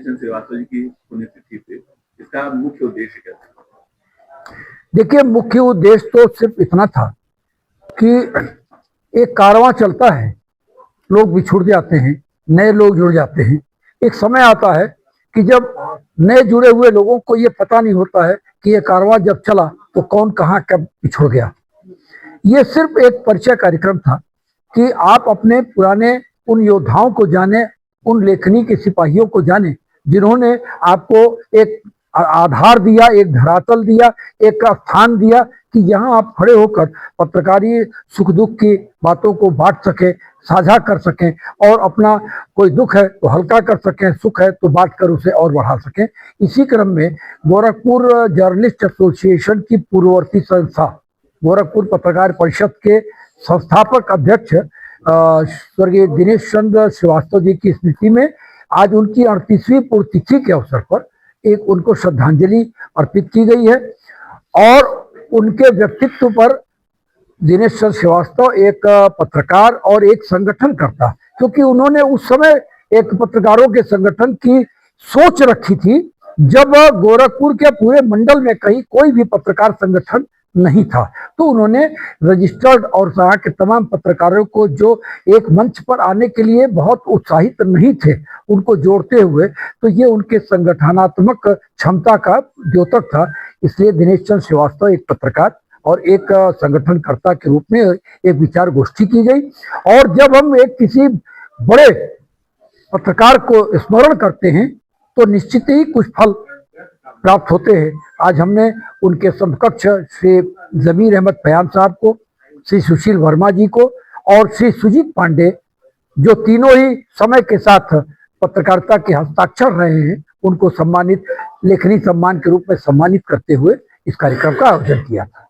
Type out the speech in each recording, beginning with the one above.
चंद्र श्रीवास्तव जी की पुण्यतिथि पे इसका मुख्य उद्देश्य क्या था? देखिए, मुख्य उद्देश्य तो सिर्फ इतना था कि एक कारवां चलता है, लोग बिछुड़ जाते हैं, नए लोग जुड़ जाते हैं। एक समय आता है कि जब नए जुड़े हुए लोगों को ये पता नहीं होता है कि ये कारवां जब चला तो कौन कहाँ कब पिछड़ गया। ये सिर्फ एक परिचय कार्यक्रम था कि आप अपने पुराने उन योद्धाओं को जाने, उन लेखनी के सिपाहियों को जाने जिन्होंने आपको एक आधार दिया, एक धरातल दिया, एक स्थान दिया कि यहाँ आप खड़े होकर पत्रकारी सुख दुख की बातों को बांट सकें, साझा कर सकें और अपना कोई दुख है तो हल्का कर सकें, सुख है तो बांट कर उसे और बढ़ा सकें। इसी क्रम में गोरखपुर जर्नलिस्ट एसोसिएशन की पूर्ववर्ती संस्था गोरखपुर पत्रकार परिषद के संस्थापक अध्यक्ष स्वर्गीय दिनेश चंद्र श्रीवास्तव जी की स्मृति में आज उनकी 38वीं पुण्यतिथि के अवसर पर एक उनको श्रद्धांजलि अर्पित की गई है। और उनके व्यक्तित्व पर दिनेश चंद्र श्रीवास्तव एक पत्रकार और एक संगठनकर्ता, क्योंकि उन्होंने उस समय एक पत्रकारों के संगठन की सोच रखी थी जब गोरखपुर के पूरे मंडल में कहीं कोई भी पत्रकार संगठन नहीं था, तो उन्होंने रजिस्टर्ड और यहाँ के तमाम पत्रकारों को जो एक मंच पर आने के लिए बहुत उत्साहित नहीं थे उनको जोड़ते हुए, तो ये उनके संगठनात्मक क्षमता का द्योतक था। इसलिए दिनेश चंद्र श्रीवास्तव एक पत्रकार और एक संगठनकर्ता के रूप में एक विचार गोष्ठी की गई। और जब हम एक किसी बड़े पत्रकार को स्मरण करते हैं तो निश्चित ही कुछ फल प्राप्त होते हैं। आज हमने उनके समकक्ष श्री जमीर अहमद पयाम साहब को, श्री सुशील वर्मा जी को और श्री सुजीत पांडे, जो तीनों ही समय के साथ पत्रकारिता के हस्ताक्षर रहे हैं, उनको सम्मानित लेखनी सम्मान के रूप में सम्मानित करते हुए इस कार्यक्रम का आयोजन किया था।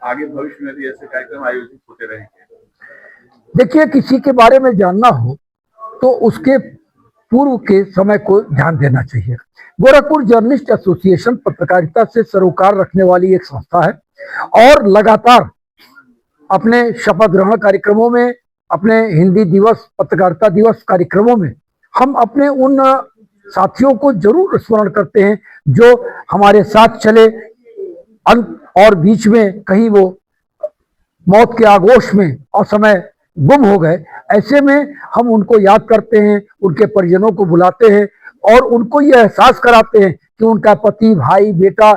आगे भविष्य में भी ऐसे कार्यक्रम आयोजित होते रहेंगे? देखिए, किसी के बारे में जानना हो तो उसके पूर्व के समय को ध्यान देना चाहिए। गोरखपुर जर्नलिस्ट एसोसिएशन पत्रकारिता से सरोकार रखने वाली एक संस्था है और लगातार अपने शपथ ग्रहण कार्यक्रमों में, अपने हिंदी दिवस, पत्रकारिता दिवस कार्यक्रमों में हम अपने उन साथियों को जरूर स्मरण करते हैं जो हमारे साथ चले अंत और बीच में कहीं वो मौत के आगोश में असमय गुम हो गए। ऐसे में हम उनको याद करते हैं, उनके परिजनों को बुलाते हैं और उनको ये एहसास कराते हैं कि उनका पति, भाई, बेटा,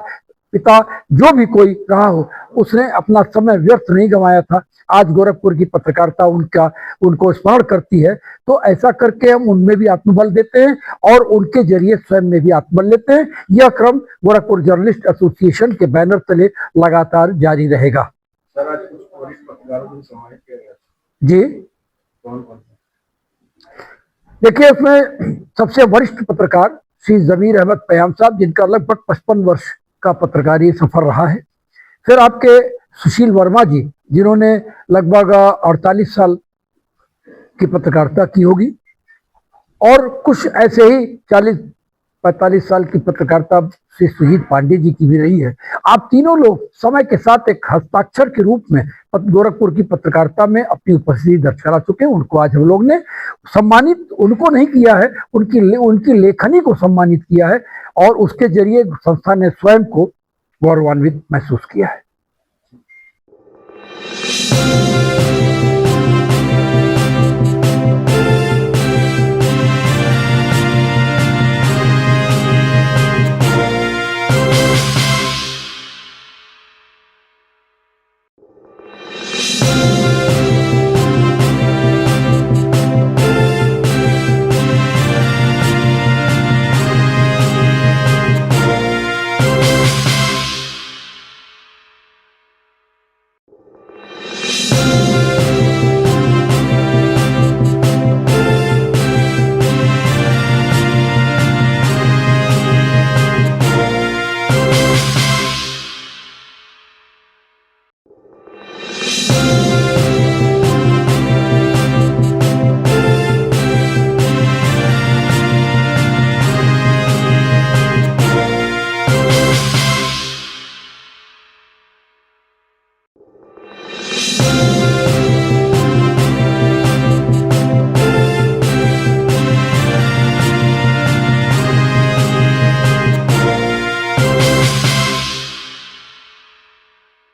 पिता, जो भी कोई रहा हो, उसने अपना समय व्यर्थ नहीं गंवाया था। आज गोरखपुर की पत्रकारिता उनको स्मरण करती है, तो ऐसा करके हम उनमें भी आत्मबल देते हैं और उनके जरिए स्वयं में भी आत्मबल लेते हैं। यह क्रम गोरखपुर जर्नलिस्ट एसोसिएशन के बैनर तले लगातार जारी रहेगा। सर, आज कुछ वरिष्ठ पत्रकारों को सम्मानित किया गया जी, कौन कौन? देखिए, इसमें सबसे वरिष्ठ पत्रकार श्री जमीर अहमद पयाम साहब, जिनका लगभग 55 वर्ष का पत्रकारी सफर रहा है। फिर आपके सुशील वर्मा जी, जिन्होंने लगभग 48 साल की पत्रकारिता की होगी और कुछ ऐसे ही 40-45 साल की पत्रकारिता श्री सुजीत पांडे जी की भी रही है। आप तीनों लोग समय के साथ एक हस्ताक्षर के रूप में गोरखपुर की पत्रकारिता में अपनी उपस्थिति दर्ज करा चुके हैं। उनको आज हम लोग ने सम्मानित उनको नहीं किया है, उनकी लेखनी को सम्मानित किया है और उसके जरिए संस्था ने स्वयं को गौरवान्वित महसूस किया है।